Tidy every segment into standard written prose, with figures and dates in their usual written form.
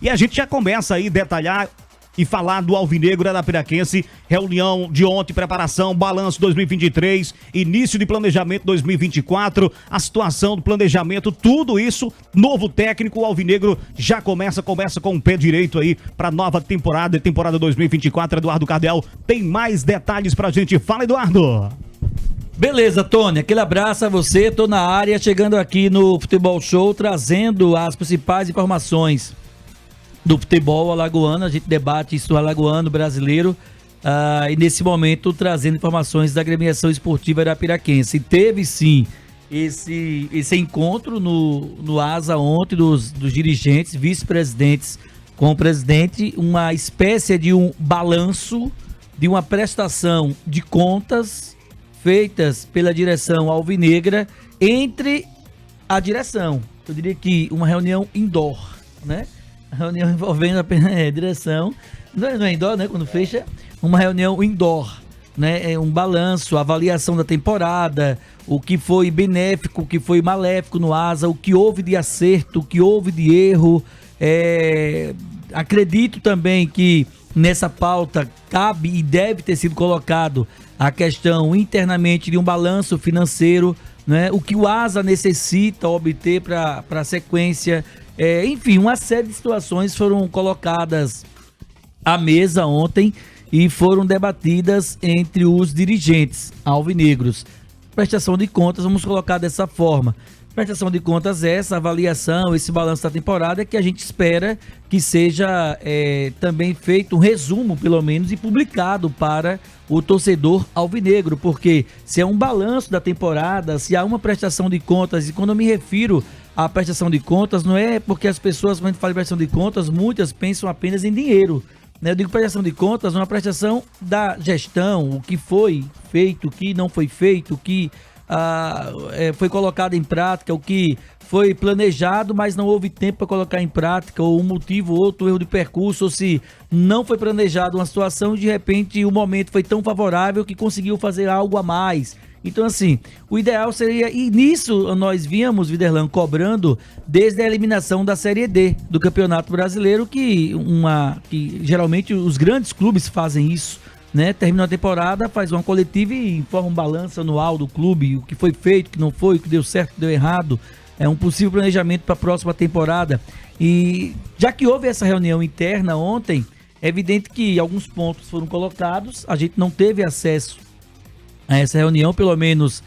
E a gente já começa aí a detalhar e falar do Alvinegro Arapiraquense, reunião de ontem, preparação, balanço 2023, início de planejamento 2024, a situação do planejamento, tudo isso, novo técnico, o Alvinegro já começa com o pé direito aí para nova temporada 2024. Eduardo Cardeal tem mais detalhes pra gente. Fala, Eduardo! Beleza, Tony, aquele abraço a você, tô na área, chegando aqui no Futebol Show, trazendo as principais informações do futebol alagoano. A gente debate isso do alagoano brasileiro, e nesse momento trazendo informações da agremiação esportiva arapiraquense. E teve sim esse encontro no ASA ontem dos dirigentes, vice-presidentes com o presidente, uma espécie de um balanço de uma prestação de contas feitas pela direção alvinegra entre a direção. Eu diria que uma reunião indoor, né? A reunião envolvendo apenas a direção. Não é indoor, né? Quando fecha, uma reunião indoor, né? É um balanço, avaliação da temporada, o que foi benéfico, o que foi maléfico no ASA, o que houve de acerto, o que houve de erro. Acredito também que nessa pauta cabe e deve ter sido colocado a questão internamente de um balanço financeiro, né? O que o ASA necessita obter para a sequência. Enfim, uma série de situações foram colocadas à mesa ontem e foram debatidas entre os dirigentes alvinegros. Prestação de contas, vamos colocar dessa forma. Prestação de contas, essa avaliação, esse balanço da temporada que a gente espera que seja também feito um resumo, pelo menos, e publicado para o torcedor alvinegro, porque se é um balanço da temporada, se há uma prestação de contas, e quando eu me refiro à prestação de contas, não é porque as pessoas, quando a gente fala de prestação de contas, muitas pensam apenas em dinheiro, né? Eu digo prestação de contas, uma prestação da gestão, o que foi feito, o que não foi feito, o que foi colocado em prática, o que foi planejado, mas não houve tempo para colocar em prática, ou um motivo, outro erro de percurso, ou se não foi planejado uma situação e de repente o momento foi tão favorável que conseguiu fazer algo a mais. Então, assim, o ideal seria, e nisso nós víamos, Viderlan, cobrando desde a eliminação da Série D do Campeonato Brasileiro, que geralmente os grandes clubes fazem isso, né? Termina a temporada, faz uma coletiva e informa um balanço anual do clube, o que foi feito, o que não foi, o que deu certo, o que deu errado, um possível planejamento para a próxima temporada. E já que houve essa reunião interna ontem, é evidente que alguns pontos foram colocados, a gente não teve acesso a essa reunião, pelo menos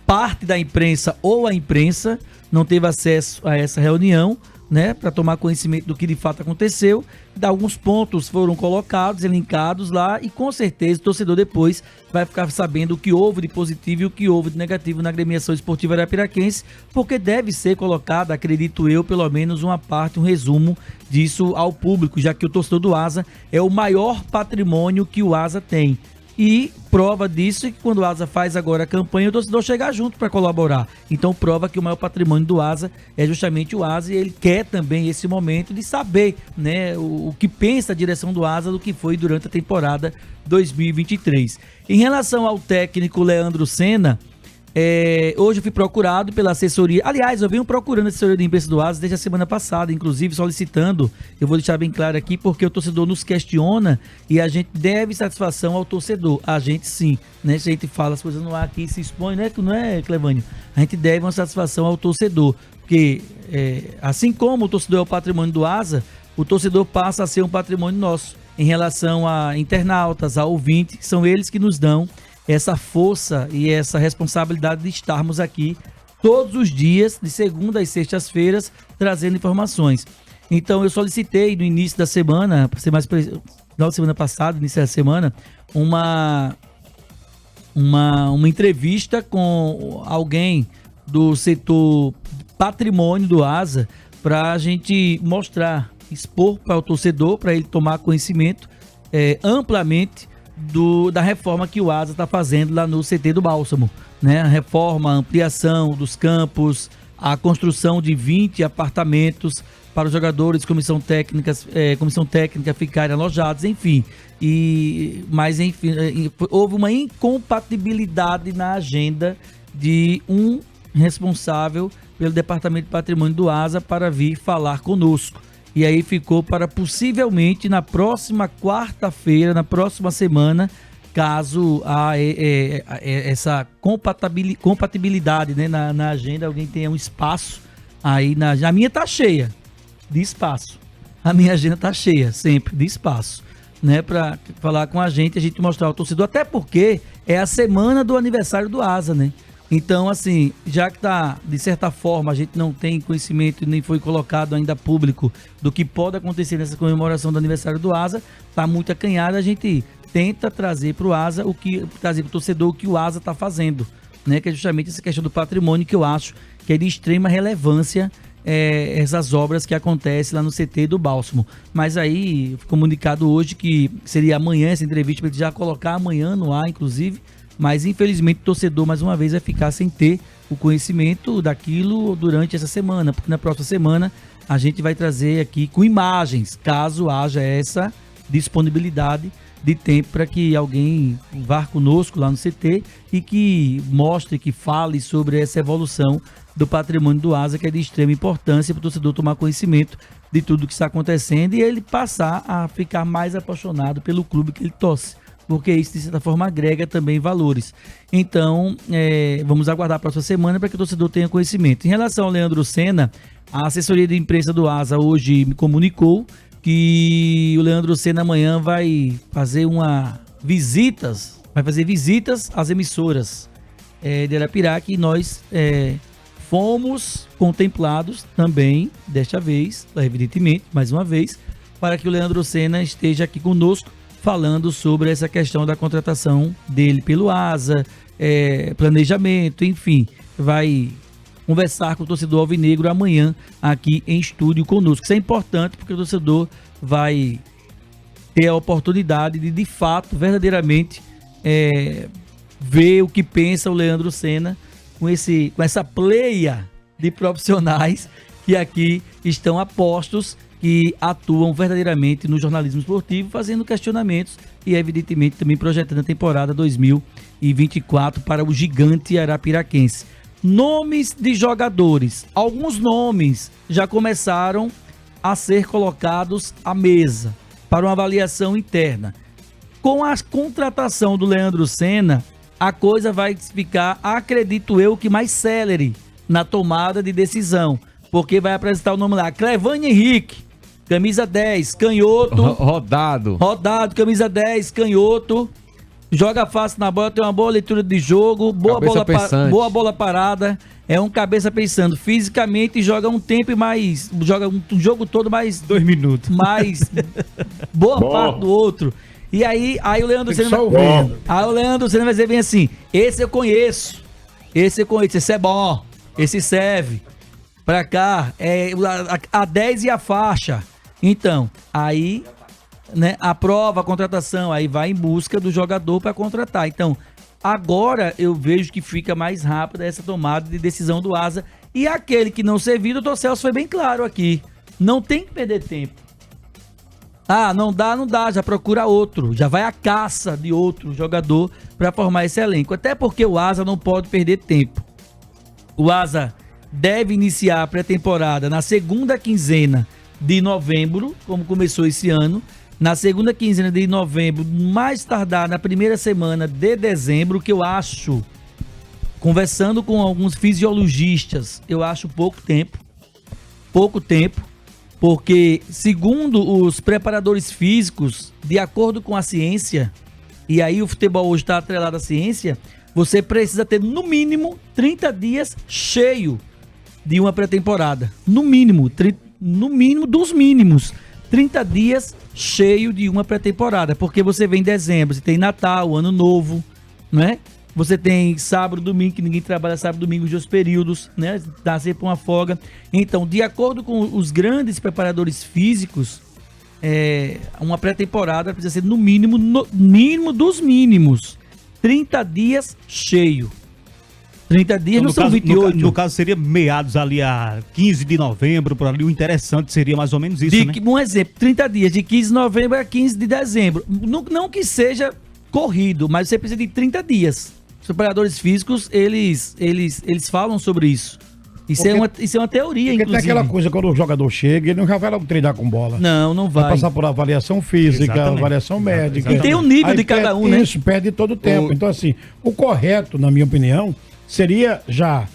parte da imprensa ou a imprensa não teve acesso a essa reunião, né, para tomar conhecimento do que de fato aconteceu. Alguns pontos foram colocados, elencados lá, e com certeza o torcedor depois vai ficar sabendo o que houve de positivo e o que houve de negativo na agremiação esportiva arapiraquense, porque deve ser colocado, acredito eu, pelo menos uma parte, um resumo disso ao público, já que o torcedor do ASA é o maior patrimônio que o ASA tem. E prova disso é que quando o ASA faz agora a campanha, o torcedor chega junto para colaborar. Então prova que o maior patrimônio do ASA é justamente o ASA, e ele quer também esse momento de saber, né, o que pensa a direção do ASA do que foi durante a temporada 2023. Em relação ao técnico Leandro Senna, hoje eu fui procurado pela assessoria. Aliás, eu venho procurando a assessoria de imprensa do ASA desde a semana passada, inclusive solicitando. Eu vou deixar bem claro aqui, porque o torcedor nos questiona e a gente deve satisfação ao torcedor. A gente sim, né? Se a gente fala as coisas no ar aqui, se expõe, né? Não é, Clevânio? A gente deve uma satisfação ao torcedor, porque assim como o torcedor é o patrimônio do ASA, o torcedor passa a ser um patrimônio nosso em relação a internautas, a ouvintes, que são eles que nos dão essa força e essa responsabilidade de estarmos aqui todos os dias, de segunda às sextas-feiras, trazendo informações. Então eu solicitei no início da semana, para ser mais preciso, na semana passada, início da semana, uma entrevista com alguém do setor patrimônio do ASA, para a gente mostrar, expor para o torcedor, para ele tomar conhecimento amplamente da reforma que o ASA está fazendo lá no CT do Bálsamo, né? A reforma, a ampliação dos campos, a construção de 20 apartamentos para os jogadores, comissão técnica ficarem alojados, enfim. Mas houve uma incompatibilidade na agenda de um responsável pelo Departamento de Patrimônio do ASA para vir falar conosco. e aí ficou para possivelmente na próxima quarta-feira, na próxima semana, caso essa compatibilidade, né, na agenda, alguém tenha um espaço aí a minha tá cheia de espaço. A minha agenda tá cheia sempre de espaço, né, para falar com a gente mostrar ao torcedor, até porque é a semana do aniversário do Asa, né? Então, assim, já que tá, de certa forma, a gente não tem conhecimento e nem foi colocado ainda público do que pode acontecer nessa comemoração do aniversário do Asa, tá muito acanhado, a gente tenta trazer para o Asa trazer para o torcedor o que o Asa está fazendo, né? Que é justamente essa questão do patrimônio, que eu acho que é de extrema relevância, essas obras que acontecem lá no CT do Bálsamo. Mas aí, foi comunicado hoje que seria amanhã essa entrevista, para ele já colocar amanhã no ar, inclusive, mas infelizmente o torcedor, mais uma vez, vai ficar sem ter o conhecimento daquilo durante essa semana, porque na próxima semana a gente vai trazer aqui com imagens, caso haja essa disponibilidade de tempo para que alguém vá conosco lá no CT e que mostre, que fale sobre essa evolução do patrimônio do Asa, que é de extrema importância para o torcedor tomar conhecimento de tudo que está acontecendo e ele passar a ficar mais apaixonado pelo clube que ele torce, porque isso de certa forma agrega também valores. Então, vamos aguardar a próxima semana para que o torcedor tenha conhecimento. Em relação ao Leandro Senna, a assessoria de imprensa do Asa hoje me comunicou que o Leandro Senna amanhã vai fazer visitas às emissoras de Arapiraca, e nós fomos contemplados também, desta vez, evidentemente, mais uma vez, para que o Leandro Senna esteja aqui conosco, falando sobre essa questão da contratação dele pelo Asa, planejamento, enfim, vai conversar com o torcedor alvinegro amanhã aqui em estúdio conosco. Isso é importante porque o torcedor vai ter a oportunidade de fato, verdadeiramente, ver o que pensa o Leandro Senna com essa pleia de profissionais que aqui estão apostos, que atuam verdadeiramente no jornalismo esportivo, fazendo questionamentos e, evidentemente, também projetando a temporada 2024 para o gigante arapiraquense. Nomes de jogadores. Alguns nomes já começaram a ser colocados à mesa para uma avaliação interna. Com a contratação do Leandro Senna, a coisa vai ficar, acredito eu, que mais célere na tomada de decisão, porque vai apresentar o nome lá, Clevane Henrique, camisa 10, canhoto. Rodado, camisa 10, canhoto. Joga fácil na bola, tem uma boa leitura de jogo, boa bola parada, é um cabeça pensando. Fisicamente joga um tempo joga um jogo todo mais 2 minutos. Mais boa parte do outro. E aí o Leandro Senna vai dizer bem assim: esse eu conheço, esse é bom, esse serve. Pra cá, a 10 e a faixa. Então, aí, né, aprova a contratação, aí vai em busca do jogador para contratar. Então, agora eu vejo que fica mais rápida essa tomada de decisão do Asa. E aquele que não serviu, o doutor Celso foi bem claro aqui. Não tem que perder tempo. Ah, não dá, já procura outro. Já vai à caça de outro jogador para formar esse elenco. Até porque o Asa não pode perder tempo. O Asa deve iniciar a pré-temporada na segunda quinzena de novembro, como começou esse ano. Na segunda quinzena de novembro, mais tardar na primeira semana de dezembro, que eu acho, conversando com alguns fisiologistas, eu acho pouco tempo, porque segundo os preparadores físicos, de acordo com a ciência, e aí o futebol hoje está atrelado à ciência, você precisa ter no mínimo 30 dias cheio de uma pré-temporada, no mínimo dos mínimos, 30 dias cheio de uma pré-temporada, porque você vem em dezembro, você tem Natal, Ano Novo, né? Você tem sábado, domingo, que ninguém trabalha sábado, domingo, os 2 períodos, né? Dá sempre uma folga. Então, de acordo com os grandes preparadores físicos, uma pré-temporada precisa ser no mínimo dos mínimos, 30 dias cheio. 30 dias não são 28. No caso, seria meados ali a 15 de novembro, por ali. O interessante seria mais ou menos isso, né? Um exemplo, 30 dias, de 15 de novembro a 15 de dezembro. Não que seja corrido, mas você precisa de 30 dias. Os preparadores físicos, eles falam sobre isso. Isso é uma teoria, porque inclusive. tem aquela coisa, quando o jogador chega, ele não já vai logo treinar com bola. Não vai. Vai passar por avaliação física, Exatamente. avaliação médica. E tem o nível de cada um, né? Isso, perde todo o tempo. Então, assim, o correto, na minha opinião, seria já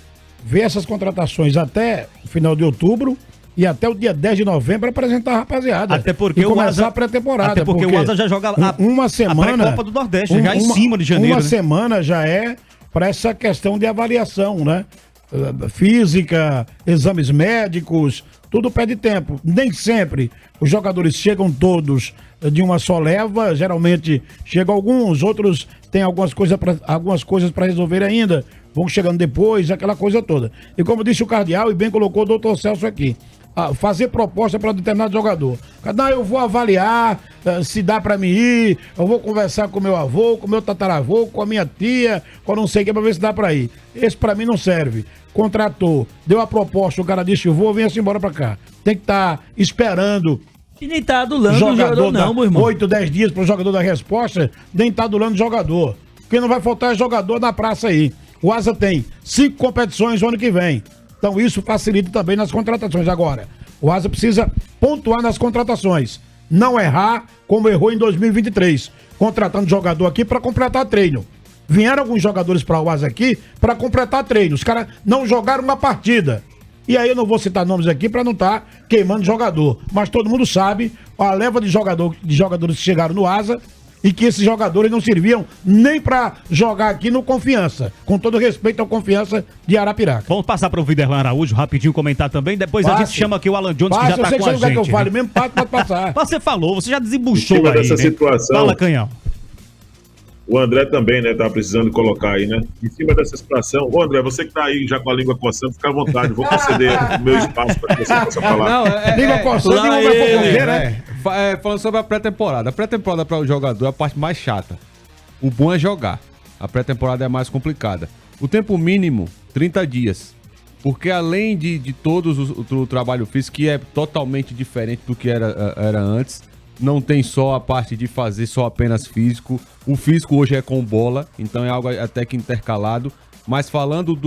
ver essas contratações até o final de outubro e até o dia 10 de novembro apresentar a rapaziada. Até porque e começar o Asa, a pré-temporada. Até porque o Asa já joga uma semana, a pré-copa do Nordeste, já em cima de janeiro. Uma né? semana já é para essa questão de avaliação, né? Física, exames médicos, tudo pede tempo. Nem sempre os jogadores chegam todos de uma só leva, geralmente chegam alguns, outros têm algumas coisas para resolver ainda, vão chegando depois, aquela coisa toda. E como disse o Cardeal, e bem colocou o doutor Celso aqui, fazer proposta para determinado jogador. Não, eu vou avaliar se dá para mim ir, eu vou conversar com meu avô, com meu tataravô, com a minha tia, com não sei o que, para ver se dá para ir. Esse para mim não serve. Contratou, deu a proposta, o cara disse, eu vou, venha-se embora para cá. Tem que estar esperando. E nem tá adulando o jogador não, meu irmão. 8, 10 dias para o jogador dar resposta, nem tá adulando o jogador. Porque não vai faltar jogador na praça aí. O Asa tem 5 competições no ano que vem. Então isso facilita também nas contratações. Agora, o Asa precisa pontuar nas contratações. Não errar como errou em 2023. Contratando jogador aqui para completar treino. Vieram alguns jogadores para o Asa aqui para completar treino. Os caras não jogaram uma partida. E aí eu não vou citar nomes aqui para não estar queimando jogador. Mas todo mundo sabe a leva de jogadores que chegaram no Asa e que esses jogadores não serviam nem para jogar aqui no Confiança. Com todo respeito ao Confiança de Arapiraca. Vamos passar para o Viderlan Araújo rapidinho comentar também. Depois a gente chama aqui o Alan Jones, que já tá com a gente. Que eu falo, mesmo pode passar. Você falou, você já desembuchou aí, dessa situação, Fala, Canhão. O André também, né, tá precisando colocar aí, né? Em cima dessa situação. Ô, André, você que tá aí já com a língua coçando, fica à vontade. Vou conceder o meu espaço para que você possa falar. Não, língua coçando e não vai fofoqueira, né? Falando sobre a pré-temporada. A pré-temporada para o jogador é a parte mais chata. O bom é jogar. A pré-temporada é a mais complicada. O tempo mínimo, 30 dias. Porque além de todos o trabalho físico, que é totalmente diferente do que era antes, não tem só a parte de fazer só apenas físico. O físico hoje é com bola, então é algo até que intercalado. Mas falando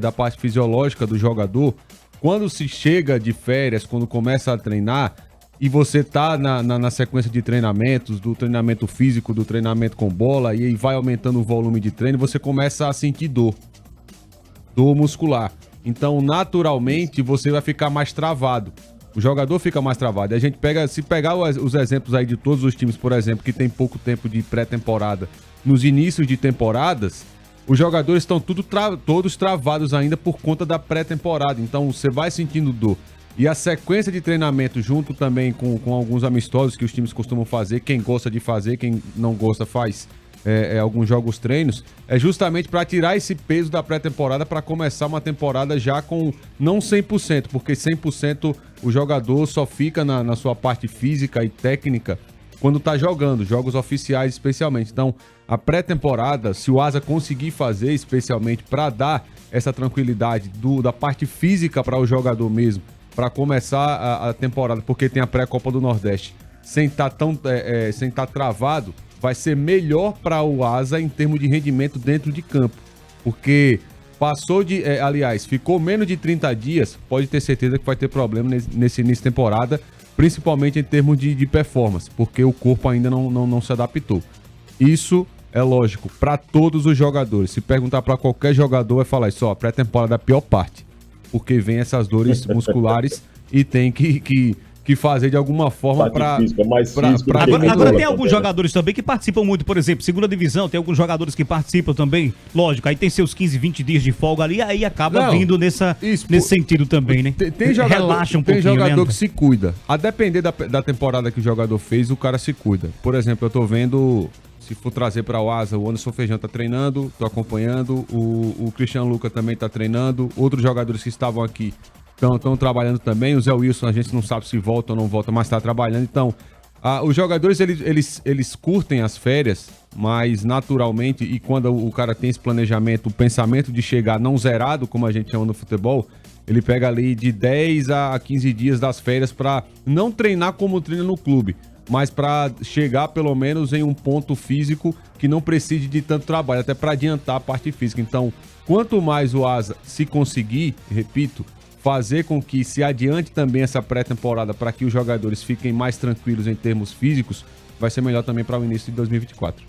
da parte fisiológica do jogador, quando se chega de férias, quando começa a treinar, e você tá na sequência de treinamentos, do treinamento físico, do treinamento com bola, e aí vai aumentando o volume de treino, você começa a sentir dor muscular. Então, naturalmente, você vai ficar mais travado. O jogador fica mais travado. E a gente se pegar os exemplos aí de todos os times, por exemplo, que tem pouco tempo de pré-temporada, nos inícios de temporadas, os jogadores estão todos travados ainda por conta da pré-temporada. Então, você vai sentindo dor. E a sequência de treinamento, junto também com alguns amistosos que os times costumam fazer, quem gosta de fazer, quem não gosta faz alguns jogos treinos, é justamente para tirar esse peso da pré-temporada para começar uma temporada já com não 100%, porque 100% o jogador só fica na sua parte física e técnica quando tá jogando, jogos oficiais especialmente. Então, a pré-temporada, se o Asa conseguir fazer especialmente para dar essa tranquilidade da parte física para o jogador mesmo, para começar a temporada, porque tem a pré-Copa do Nordeste, sem estar travado, vai ser melhor para o Asa em termos de rendimento dentro de campo. Porque ficou menos de 30 dias, pode ter certeza que vai ter problema nesse início de temporada, principalmente em termos de performance, porque o corpo ainda não se adaptou. Isso é lógico, para todos os jogadores. Se perguntar para qualquer jogador, vai falar isso, a pré-temporada é a pior parte, porque vem essas dores musculares e tem que fazer de alguma forma para... Agora tem alguns jogadores também que participam muito, por exemplo, segunda divisão, tem alguns jogadores que participam também, lógico, aí tem seus 15, 20 dias de folga ali, aí acaba vindo nesse sentido também, né? Relaxa um pouquinho, tem jogador que se cuida. A depender da temporada que o jogador fez, o cara se cuida. Por exemplo, eu tô vendo, se for trazer para o Asa, o Anderson Feijão tá treinando, tô acompanhando, o Cristiano Luca também tá treinando, outros jogadores que estavam aqui estão trabalhando também. O Zé Wilson, a gente não sabe se volta ou não volta, mas está trabalhando. Então, os jogadores, eles curtem as férias, mas naturalmente, e quando o cara tem esse planejamento, o pensamento de chegar não zerado, como a gente chama no futebol, ele pega ali de 10 a 15 dias das férias para não treinar como treina no clube, mas para chegar pelo menos em um ponto físico que não precise de tanto trabalho, até para adiantar a parte física. Então, quanto mais o Asa se conseguir, repito, fazer com que se adiante também essa pré-temporada para que os jogadores fiquem mais tranquilos em termos físicos, vai ser melhor também para o início de 2024.